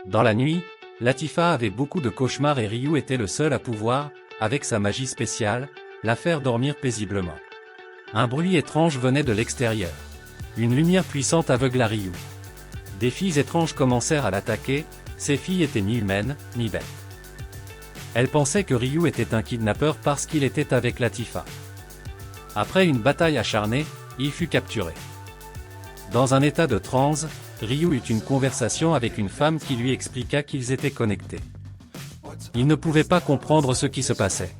Dans la nuit, Latifa avait beaucoup de cauchemars et Ryu était le seul à pouvoir, avec sa magie spéciale, la faire dormir paisiblement. Un bruit étrange venait de l'extérieur. Une lumière puissante aveugla Ryu. Des filles étranges commencèrent à l'attaquer, ces filles étaient ni humaines, ni bêtes. Elles pensaient que Ryu était un kidnappeur parce qu'il était avec Latifa. Après une bataille acharnée, il fut capturé. Dans un état de transe, Ryu eut une conversation avec une femme qui lui expliqua qu'ils étaient connectés. Il ne pouvait pas comprendre ce qui se passait.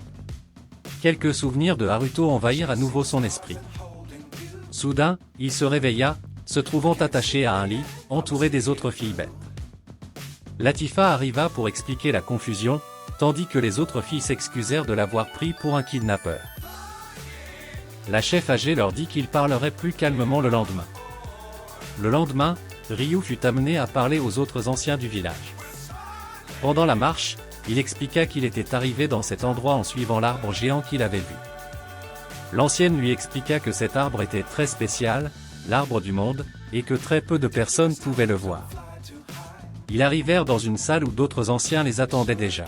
Quelques souvenirs de Haruto envahirent à nouveau son esprit. Soudain, il se réveilla, se trouvant attaché à un lit, entouré des autres filles bêtes. Latifa arriva pour expliquer la confusion, tandis que les autres filles s'excusèrent de l'avoir pris pour un kidnappeur. La chef âgée leur dit qu'il parlerait plus calmement le lendemain. Le lendemain, Ryu fut amené à parler aux autres anciens du village. Pendant la marche, il expliqua qu'il était arrivé dans cet endroit en suivant l'arbre géant qu'il avait vu. L'ancienne lui expliqua que cet arbre était très spécial, l'arbre du monde, et que très peu de personnes pouvaient le voir. Ils arrivèrent dans une salle où d'autres anciens les attendaient déjà.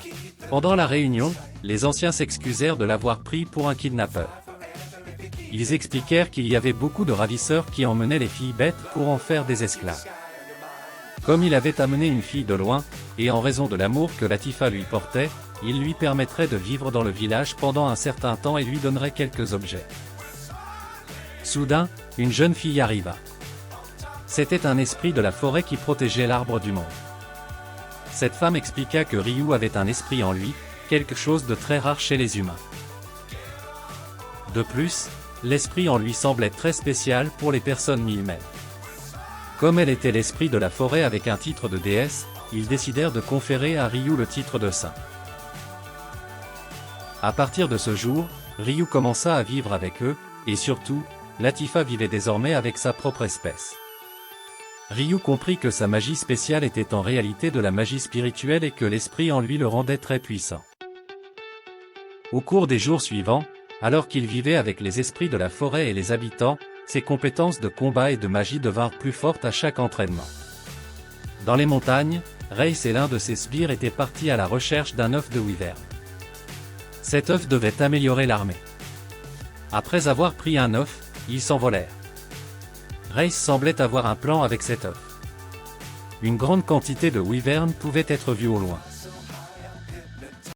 Pendant la réunion, les anciens s'excusèrent de l'avoir pris pour un kidnappeur. Ils expliquèrent qu'il y avait beaucoup de ravisseurs qui emmenaient les filles bêtes pour en faire des esclaves. Comme il avait amené une fille de loin, et en raison de l'amour que Latifa lui portait, il lui permettrait de vivre dans le village pendant un certain temps et lui donnerait quelques objets. Soudain, une jeune fille arriva. C'était un esprit de la forêt qui protégeait l'arbre du monde. Cette femme expliqua que Ryu avait un esprit en lui, quelque chose de très rare chez les humains. De plus, l'esprit en lui semblait très spécial pour les personnes mi-humaines. Comme elle était l'esprit de la forêt avec un titre de déesse, ils décidèrent de conférer à Ryu le titre de saint. À partir de ce jour, Ryu commença à vivre avec eux, et surtout, Latifa vivait désormais avec sa propre espèce. Ryu comprit que sa magie spéciale était en réalité de la magie spirituelle et que l'esprit en lui le rendait très puissant. Au cours des jours suivants, alors qu'il vivait avec les esprits de la forêt et les habitants, ses compétences de combat et de magie devinrent plus fortes à chaque entraînement. Dans les montagnes, Reis et l'un de ses sbires étaient partis à la recherche d'un œuf de wyvern. Cet œuf devait améliorer l'armée. Après avoir pris un œuf, ils s'envolèrent. Reis semblait avoir un plan avec cet œuf. Une grande quantité de wyvern pouvait être vue au loin.